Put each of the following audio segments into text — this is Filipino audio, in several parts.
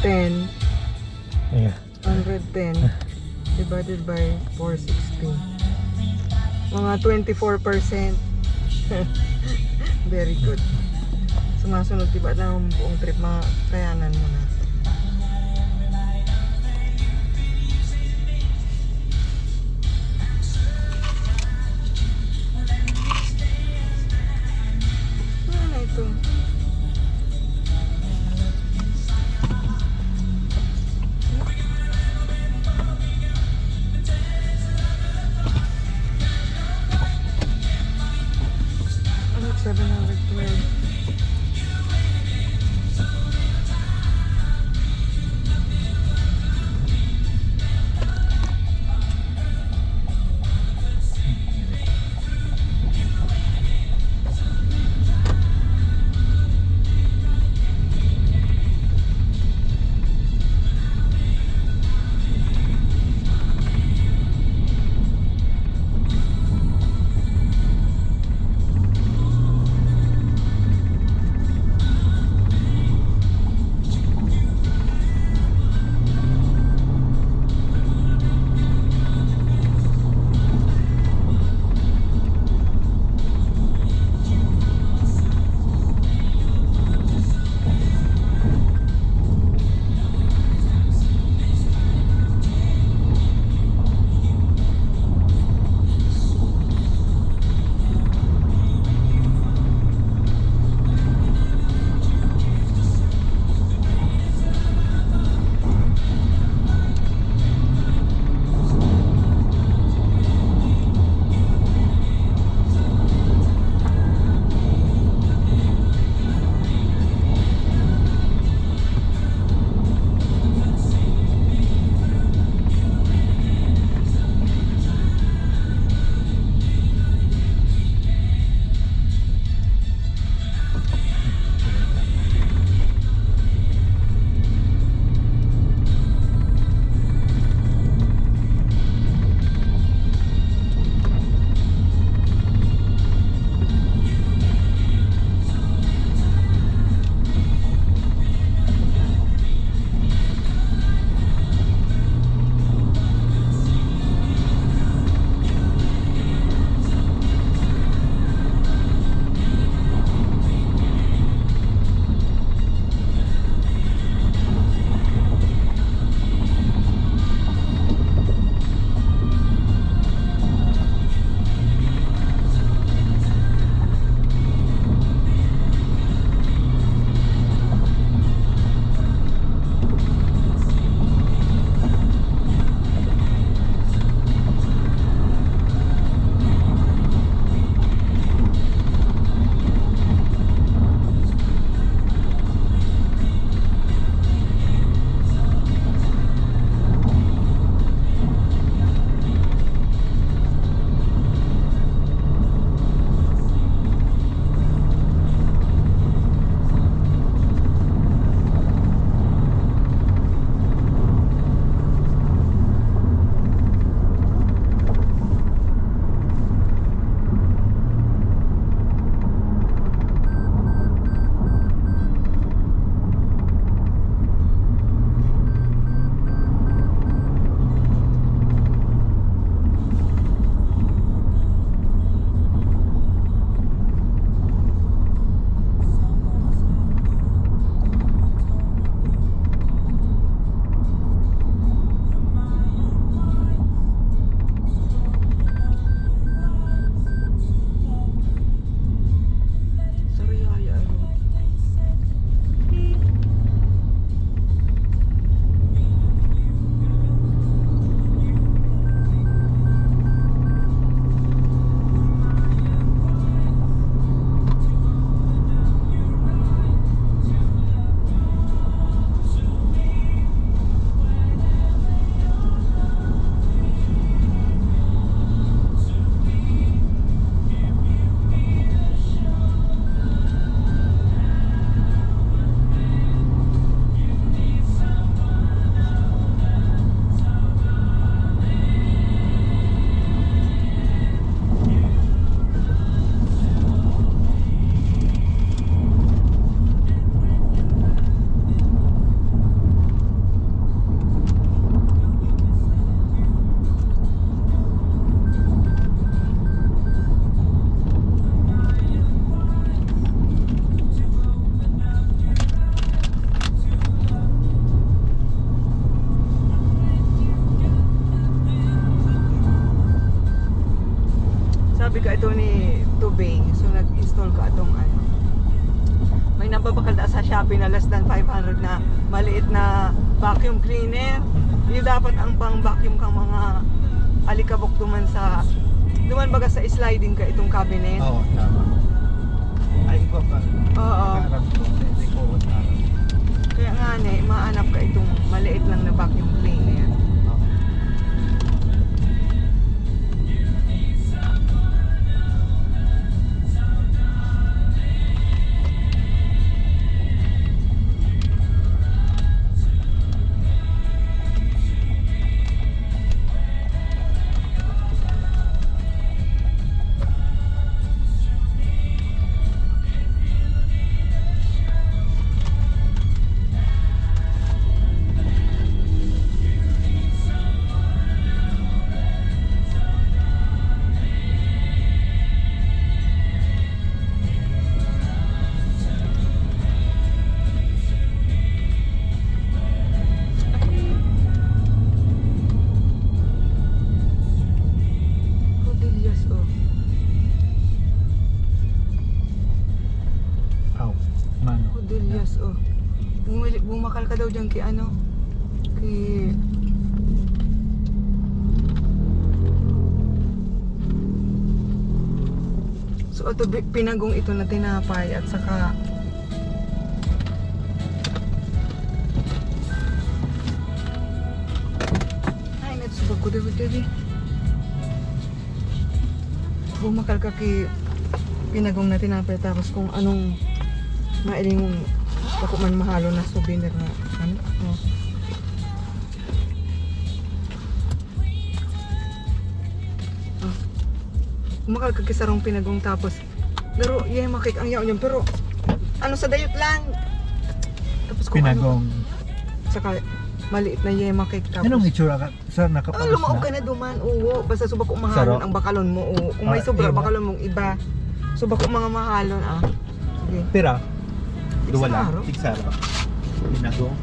110. Yeah. 110 divided by 460. Mga 24%. Very good. Sumasunod diba na ang buong trip, makayanan mo na. Ano na ito? Ano, 712. i-install ka atong ano. May nababakal na sa Shopee na less than 500 na maliit na vacuum cleaner. Yung dapat ang pang vacuum kang mga alikabok duman baga sa sliding ka itong cabinet. Oo, tama. Ay, ikaw ka. Oo. Harap ko. Hindi ko harap. Kaya nga maanap ka itong maliit lang na vacuum cleaner. Yes, oh. Bumakal ka daw dyan kay ano? Kay... So, ito, pinagong ito na tinapay at saka... Ay, natsubag ko daw dito. Bumakal ka kay pinagong na tinapay tapos kung anong mailing mong bako man mahalo na souvenir na ano? Oh. Oh. Umakal ka kisarong pinagong tapos pero makik ang yaw niyan pero ano sa dayot lang tapos kung pinagong ano, saka maliit na makik tapos anong itsura ka? Sir, nakapagos lumaog ka na duman oo basta subak ko mahalon ang bakalon mo oo kung may sobra bakalon mong iba subak ko mga mahalon sige pira Tigsaro? Wala, tigsaro. Pinagong.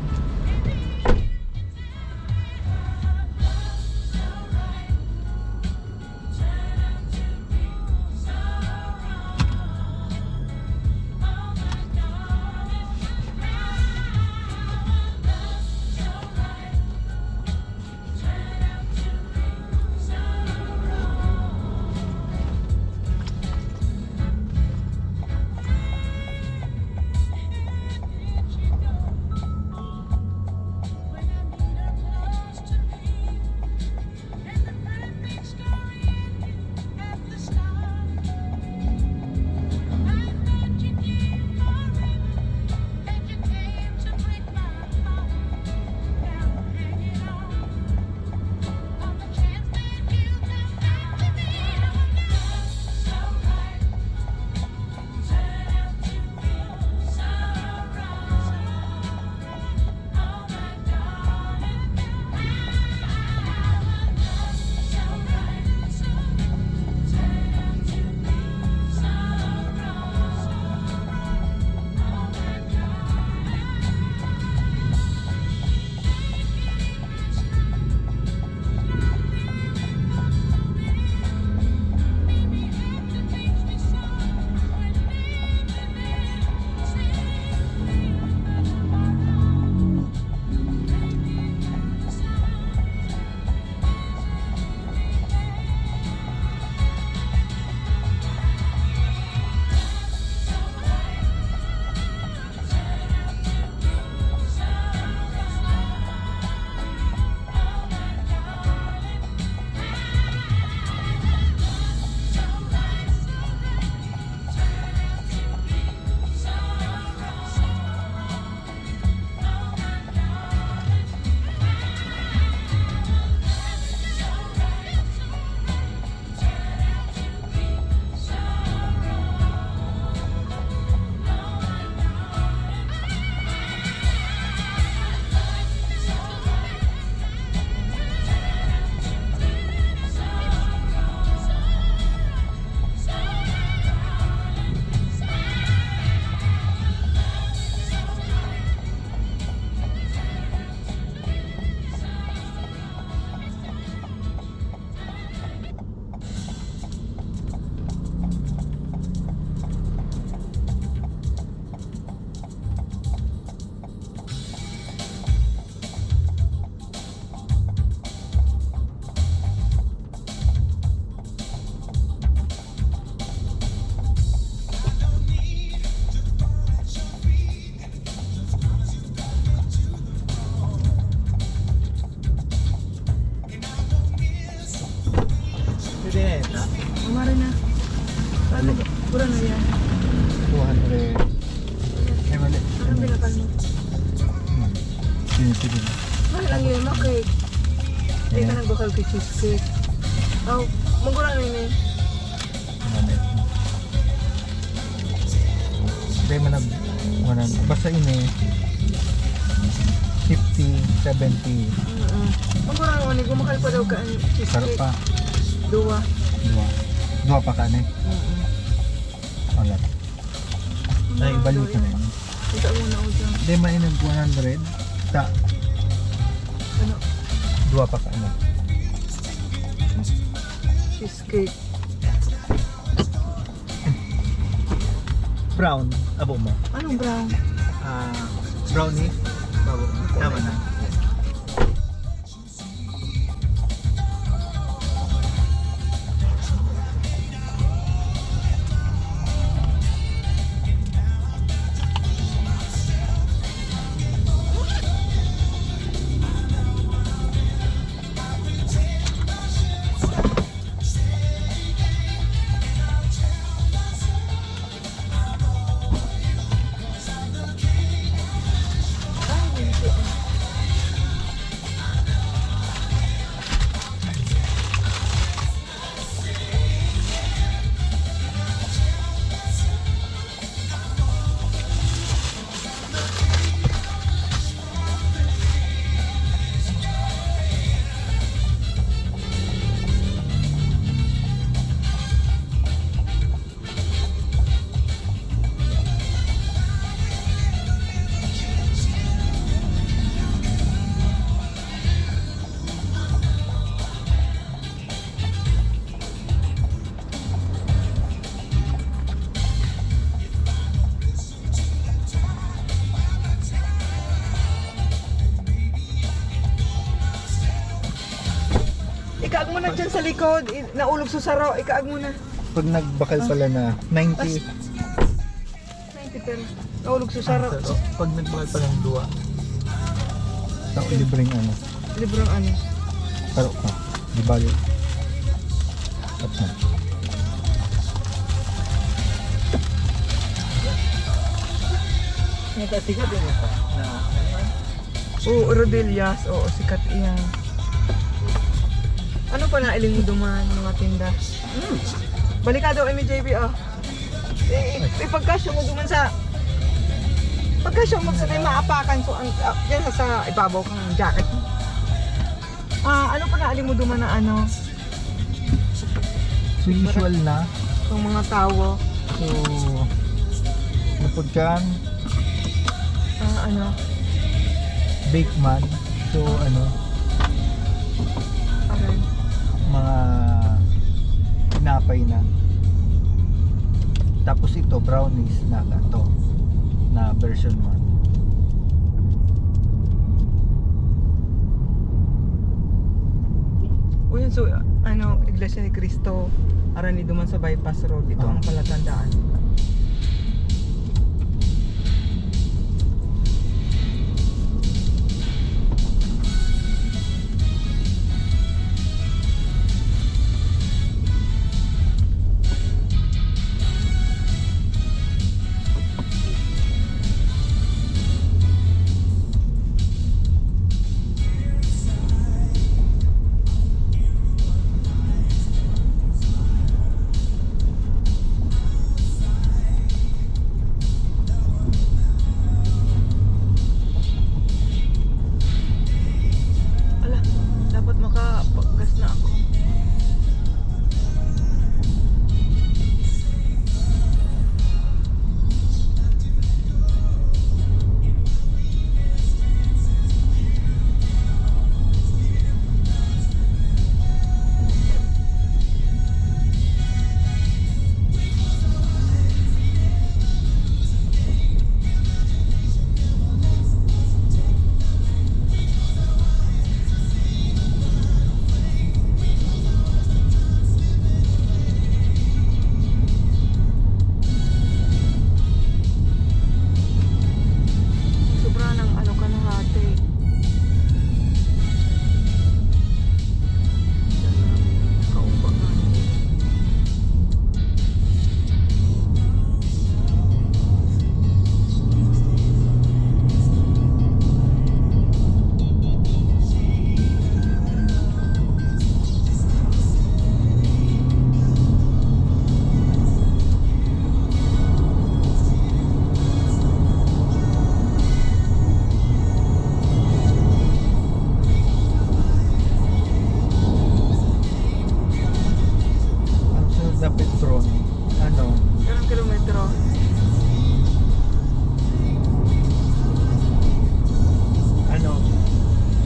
bakal mo. Sige. Mahal ang yun, okay. Hindi ka Yeah. nagbakal kay cheesecake. Oh, magurang yun eh. Hindi man basta ini 50, 70. Magurang yun eh, gumakal pa daw ka ang Sarap cheesecake. pa. Dua. Dua pa ka ni. Wala. Ay, balik ka na yun. Ito muna ako dyan. Hindi mainag 100. Ta. Ano? Dua pa ka ano. Cheesecake. Brown. Abo mo. Anong brown? Brownie. Babo. Tama na. Ikaag mo na dyan sa likod. Naulog sa saro. Ikaag mo na. Pag nagbakal pala na 90. 90 pero. Naulog sa saro. Pag nagbakal pala ng dua. Sa libreng ano. Librong ano. Saro ka. Di bali. At na. Nagkasikat din ito. Na. Oo, Rodelias. Oo, sikat iyan. Ano pa na iling mo duman mga tinda? Balikado kami JB oh. Ipagkasyo mo duman sa pagkasyo mo sa tayo maapakan so ang yan sa ibabaw kang jacket mo. Ano pa na iling mo duman na ano? So usual na. Yung mga tawo. So napod kan Ano? bake man. So ano Okay. mga tinapay na. Tapos ito brownies na to na version 1. O yun, so ano, Iglesia ni Cristo Arani duman sa bypass road. Ito ang palatandaan.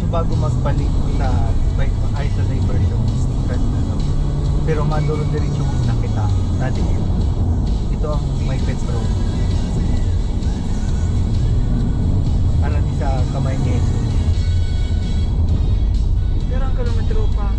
bago magpalit ay sa diversion kan ano. Pero maduro diretso na kita. Dati ito ang may petrol. Para di sa kamay ni Jesus. Pero ang kilometro pa.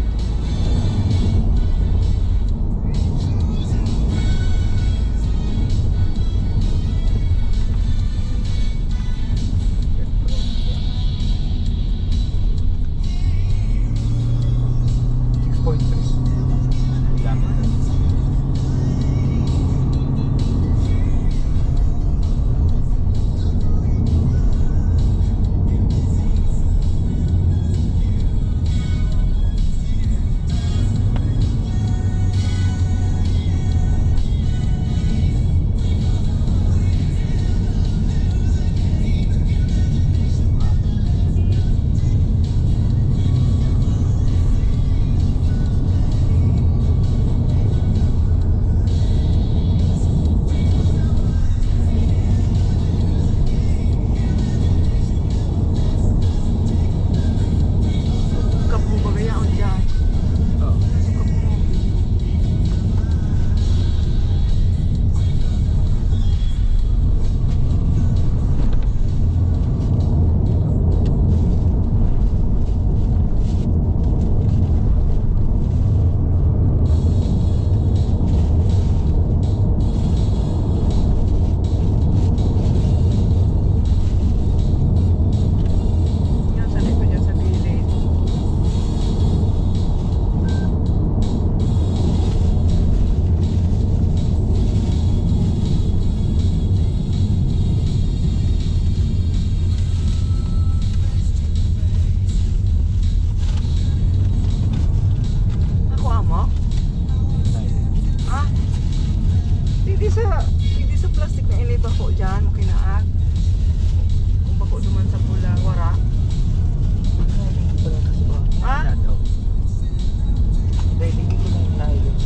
Hindi sa plastic na inay bako dyan, makinaag. Kung bako duman sa pula, wara. Ha? Dahil hindi ko lang nailin.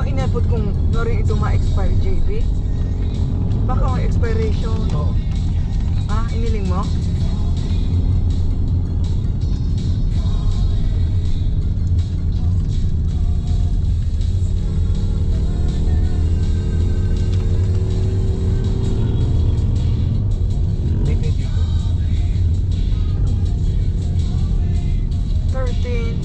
Inapod kung nori ito ma-expire, JB. Baka may expiration. Oo. Ah, iniling mo? Hindi dito. 13.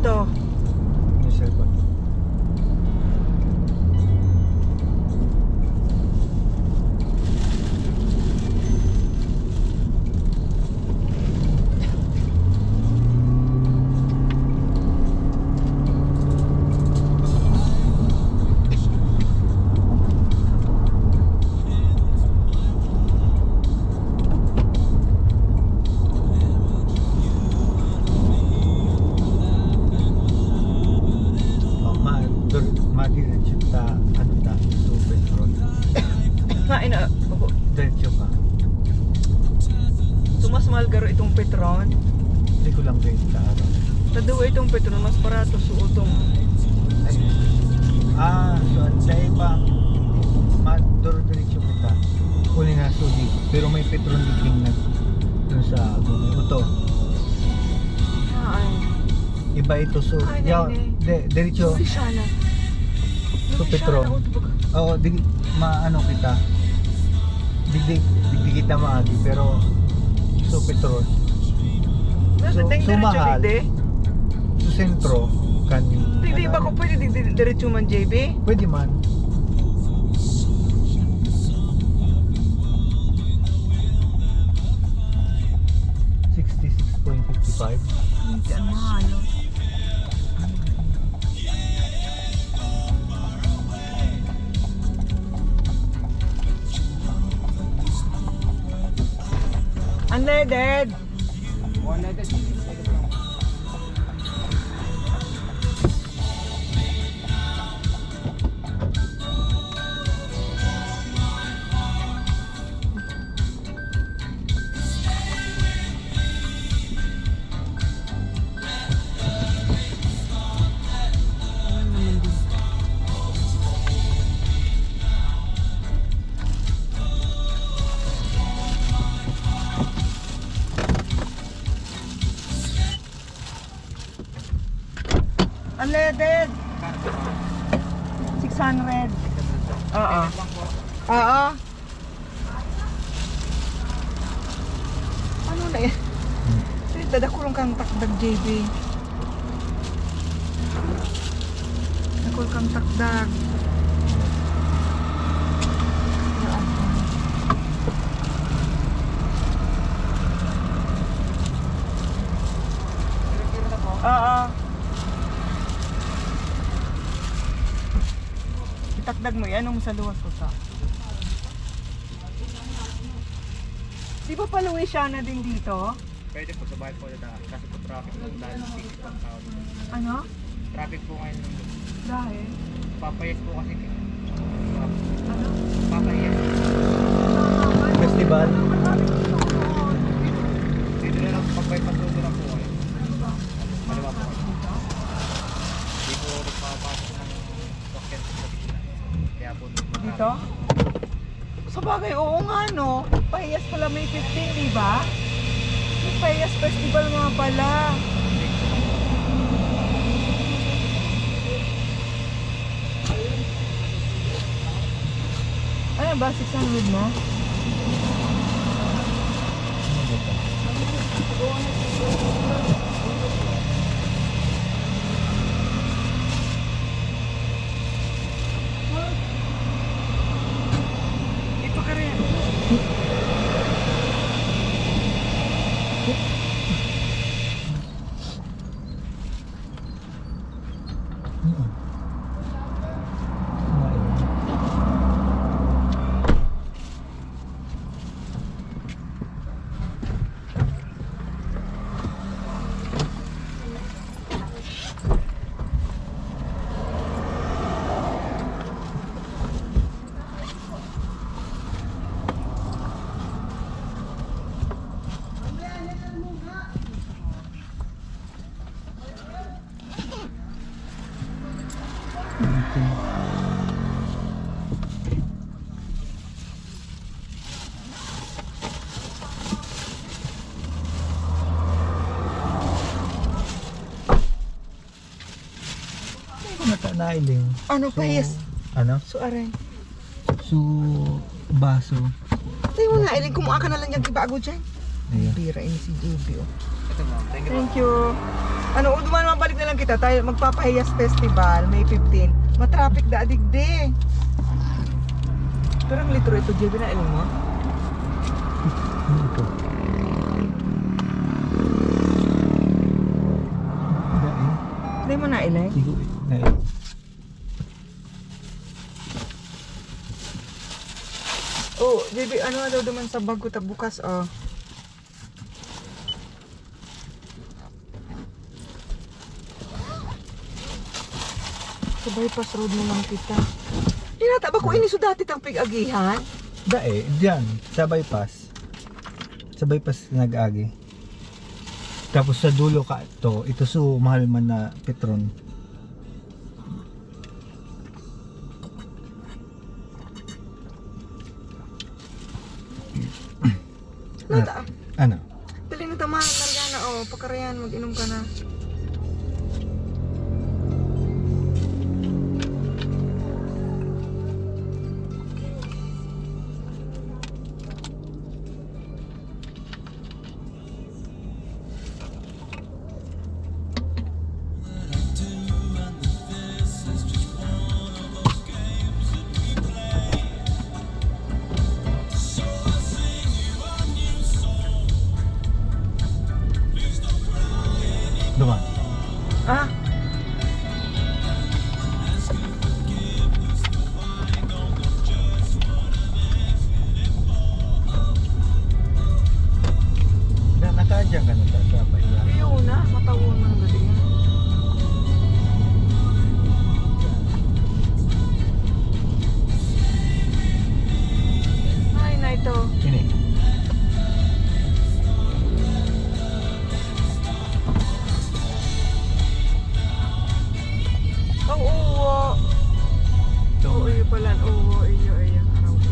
to? Yung cellphone. Madiretso ta, ano ta, so petrol. Nga ina, Diretso ka. mas mahal garo itong Petron. Hindi ko lang din sa araw. Taduwa itong Petron, mas barato suotong. Ay, so dahil pa, diretso kita. Uli na sudi. Pero may petrol digging na dun sa Ito. Ay. Iba ito, so, Ay, diretso. Luisiana. So, petrol. Oo, maano kita. Digdig kita maagi, pero so petrol. So mahal. So sentro kani. Hindi ba ko pwede diretso man JB? Pwede man. $66.55. Hindi ang mahal. Unleaded. Unleaded. 600. Oo. Oo. Ano na yan? Dadakulong kang takdag JB. Dakul kang takdag. Oo. Itakdag mo yan, sa luwas ko sa. Di ba pa Louisiana din dito? Pwede po, sa bahay po na kasi po traffic po dahil ticket ang tawag. Ano? Traffic po ngayon. Dahil? Papayas po kasi. Ano? Papayas. Festival. Dito na lang papayas pagsundo lang po kayo. Maliwa po kayo. Hindi po nagpapasok ng token sa bigla. Kaya po Dito? Sa bagay, oo nga no. Pahiyas pala may 15, di ba? May Pahiyas Festival nga pala. Ano ba? 600 na? Ito ka rin. Nailing. Ano pahiyas? Ano? So, aray. So, baso. Tayo mo na, iling kumuha ka na lang yung kibago dyan. Ayan. Bira ini si JB oh. Ito ma'am, thank you ma'am. Thank you. Ano, duman mabalik na lang kita. Tayo magpapahiyas festival, May 15. Matraffic da adigde. Pero ang litro ito, JB na ilong mo? Ano ito? Hindi mo na ilay? Igo na Oh, JB, ano daw duman sa bago ta bukas oh. Sa bypass road mo lang kita. Hinata ba ko ini so dati tang pig-agihan? Dae, diyan, sa bypass. Sa bypass nag-agi. Tapos sa dulo ka ito so mahal man na Petron. Nata, Ano? dali na tama, Mariana oh, pagkarayan, mag-inom ka na. Duman. Ah, Nakadyan ka na sa pahiya. yun na, matawon mo ng gabi yan. Ay, na ito. Ini. Oh, uwo. Ito. Oo, iyo pala. Uwo, iyo, iyo. Araw ko.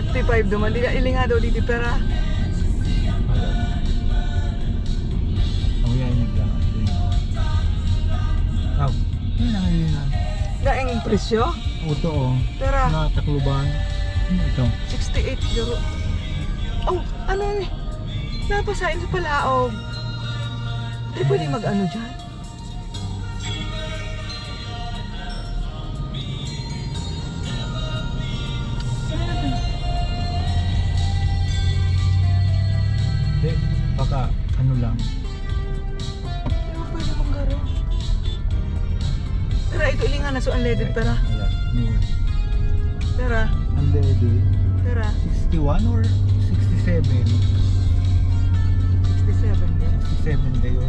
55 duman. Di ili nga daw dito pera. Ako yan naglang. Aw, yun ang yun na. Daing presyo. Auto oh. Pera. Na Tacloban. Ano ito? 68 euro. Oh, ano ni? Napasain sa palaog. Di pwede mag-ano dyan? Hindi, baka ano lang. Di ba pwede kong garo? Pera, ito ili nga na so unleaded pera. Wala. No. Pera, Unleaded. pera. 61 or 67? 67 din. 67 kayo.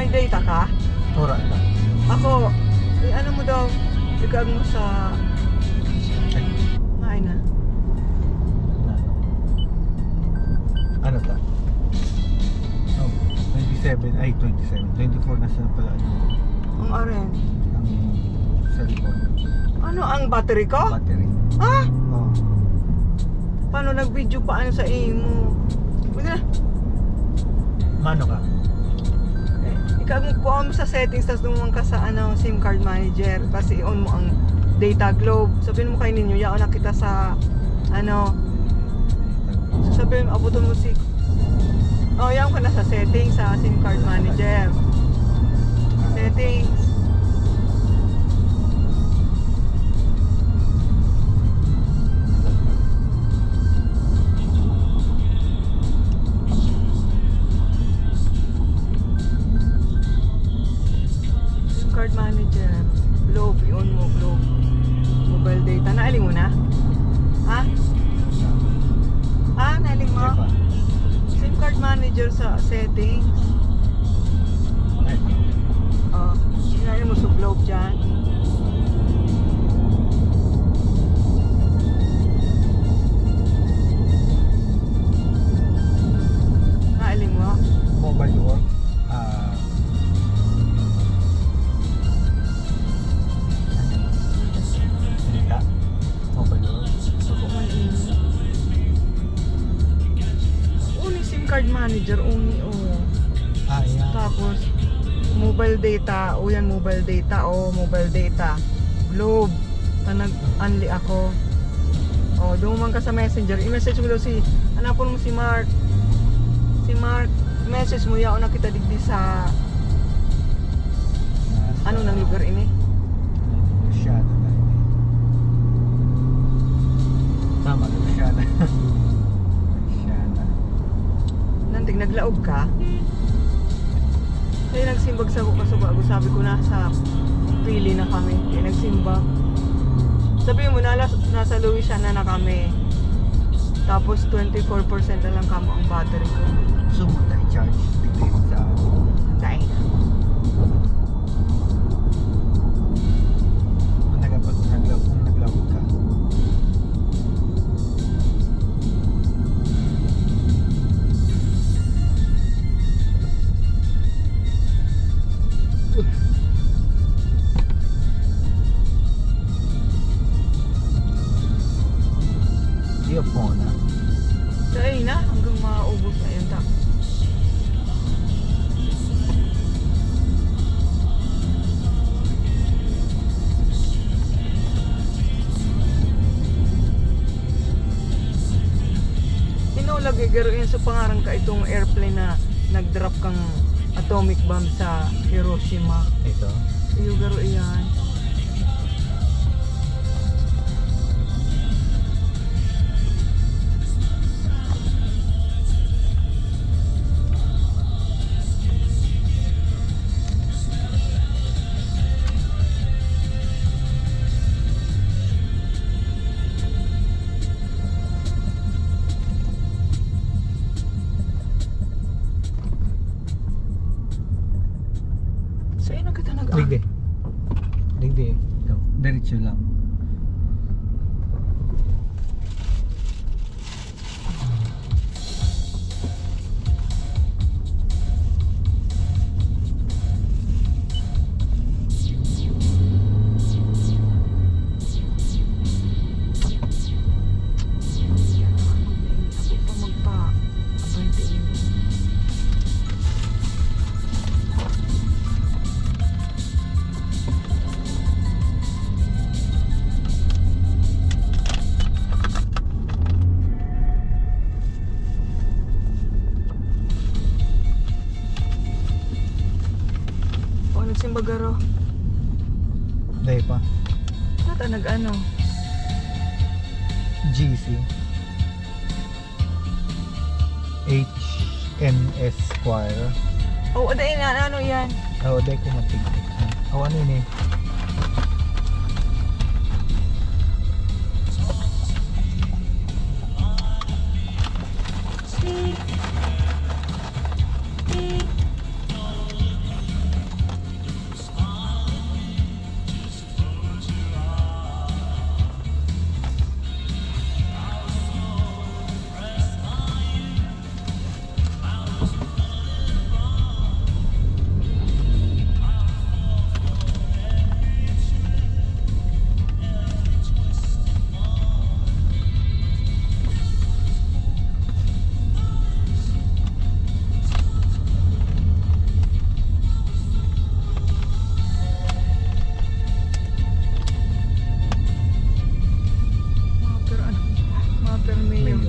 May data ka? Ora lang. Ako, ano mo daw, igag mo sa... Ay na. Ano ta? Oh, 27, ay 27, 24 na sila pala Ang aren. ang cellphone. Ano ang battery ko? Battery. Ha? Oh. Paano nag-video pa ano sa imo? Pwede na. Mano ka? Ikaw mo sa settings, tapos dumang ka sa SIM card manager, tapos i-on mo ang data globe. Sabihin mo kay ninyo, yaon na kita sa sabihin mo, abutin mo si yaon ka na sa settings, sa SIM card manager. Settings. SIM card manager. Globe, i-on mo, globe. Mobile data. Naaling mo na? Ha? Naaling mo? Diba? SIM card manager sa settings. Ay, Naaling mo sa globe dyan. Naaling mo? mobile work. Data. Mobile work. Uni SIM card manager, uni Yan. Tapos mobile data, yan mobile data mobile data. Globe. Nag-unli ako. Duman ka sa messenger. I-message mo daw hanapon mo si Mark. Si Mark, message mo yaon na kita digdi sa ano nang lugar ini? Luciana na ini. Tama, Luciana. Luciana. Nantig naglaog ka? Kaya nagsimbag sa ko bago sabi ko nasa pili na kami. Kaya nagsimbag. Sabi mo nasa Louisiana na kami. Tapos 24% na lang kamo ang battery ko. Sumunod na i-charge. Tignan sa Dahil na. naglawag ka. Earphone na. Dahil na hanggang maubos na yun ta. Lagi garo yun sa pangarang ka itong airplane na nag-drop kang atomic bomb sa Hiroshima. Ito. Iyo garo iyan. So ino kita Digdi. Digdi. Ito. Diretso lang. Simbagaro. Dahil pa. Nata nag-ano? GC. HMS Squire. Dahil na ano yan? Dahil ko matigit. Ano yun eh?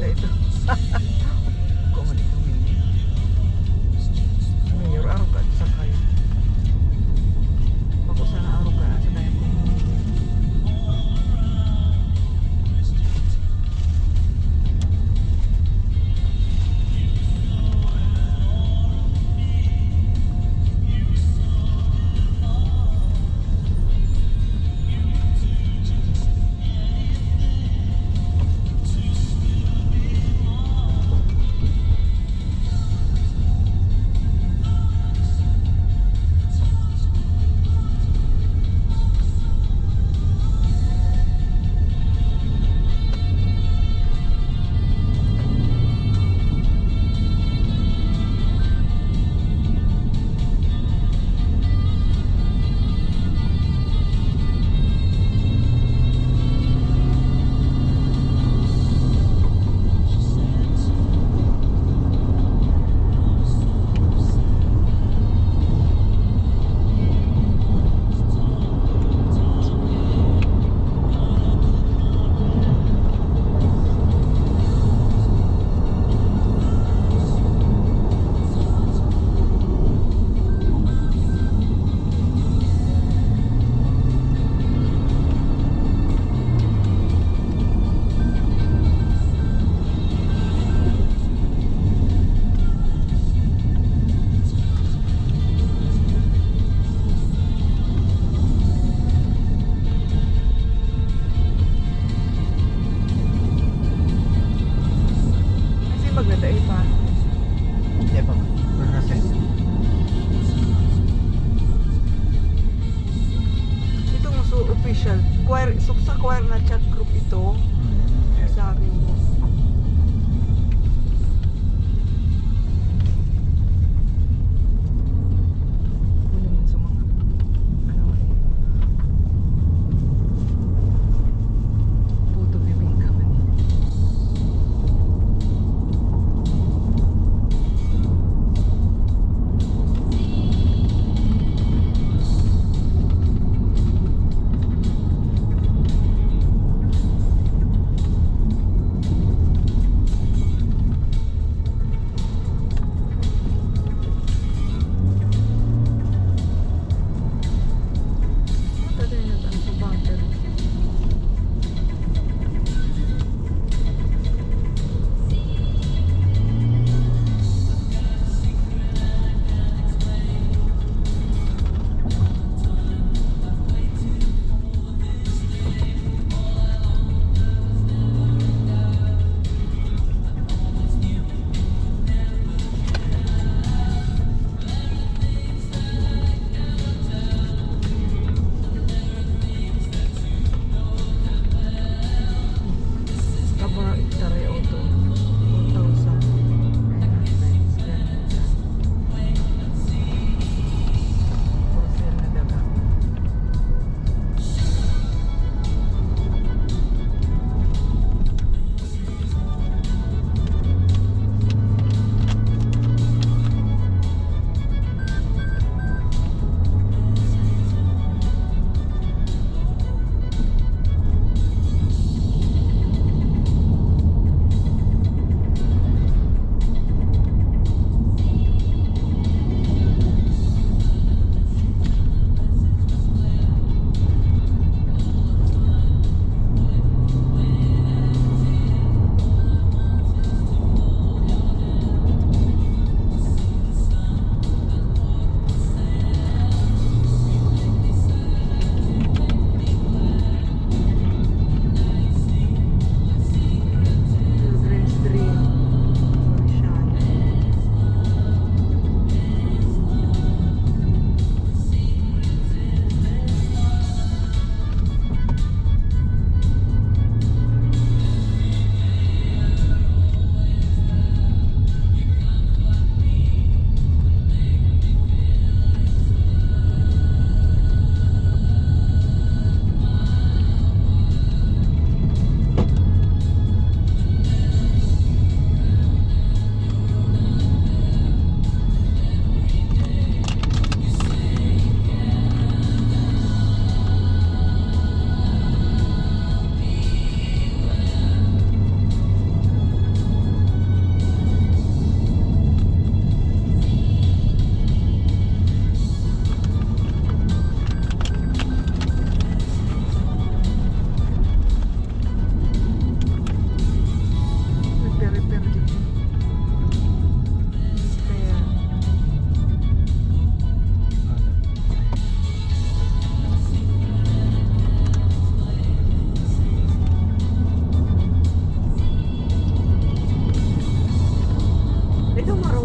ito. Komedi kami. Mayor, araw ka sa kayo. Bako sana araw ka sa tayo ko. Kasi magnadaig pa. Hindi pa. Pero nasa ito. Ito mo so official. Choir, so sa choir na chat group ito. Sabi mo. Ano naman sa mga ano photo viewing ka man.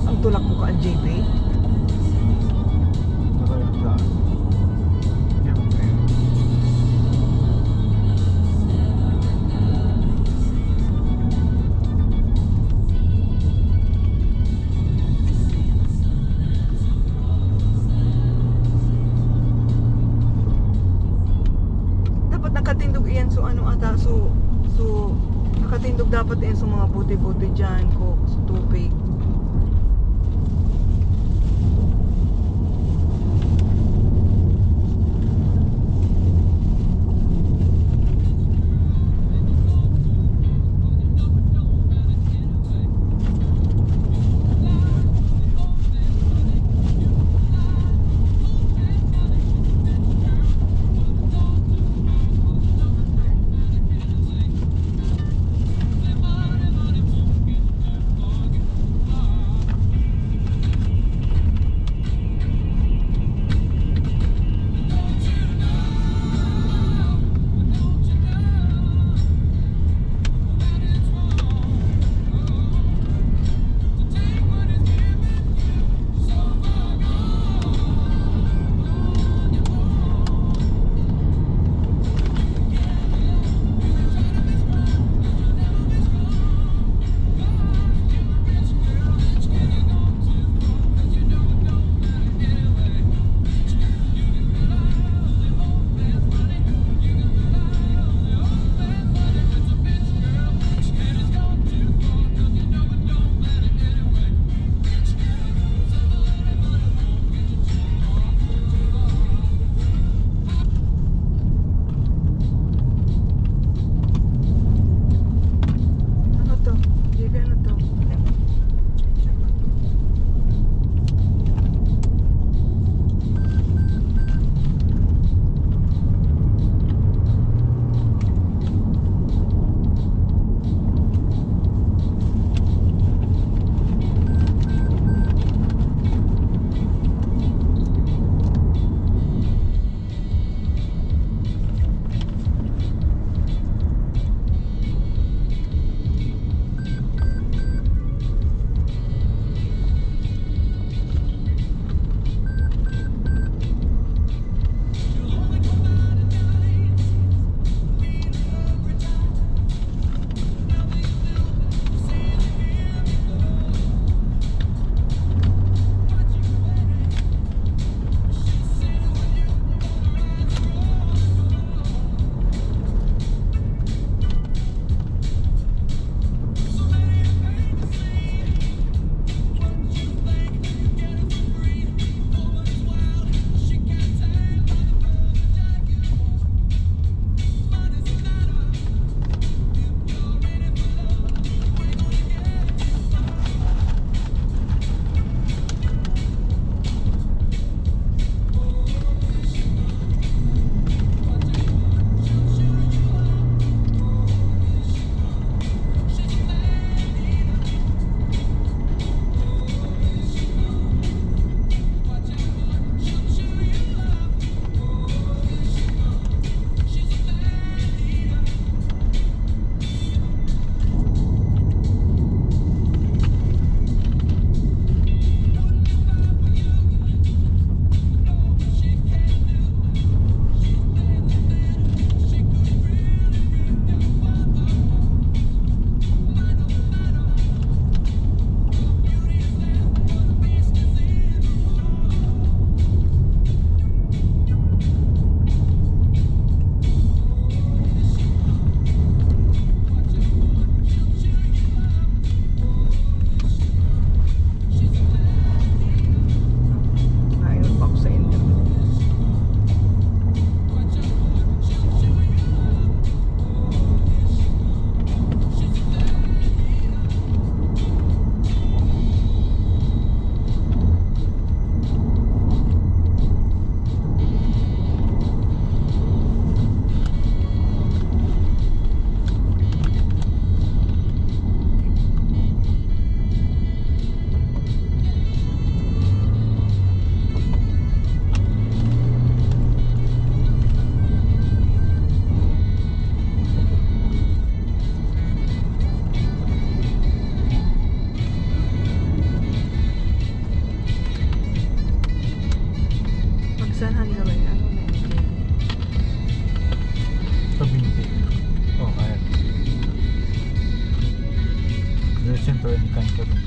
Ang tulak mo ka, JB. Baka lang sa... Yan, ayun. Dapat nakatindog iyan so ano ata so nakatindog dapat iyan sa mga buti-buti dyan ko sa tubig. Ano to? JB, ano to? Siyempre, hindi kanto rin.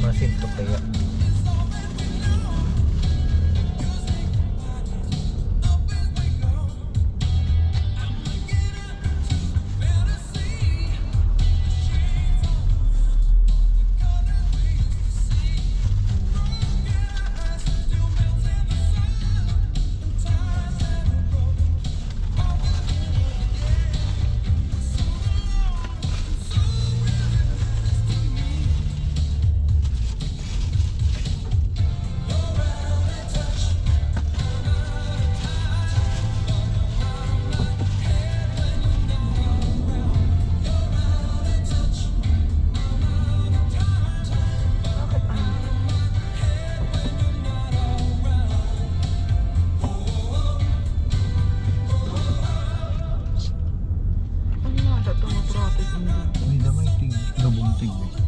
Masinto kaya. Bakit ano? Ano nga sa traffic hindi? May damay tig, gabong tig.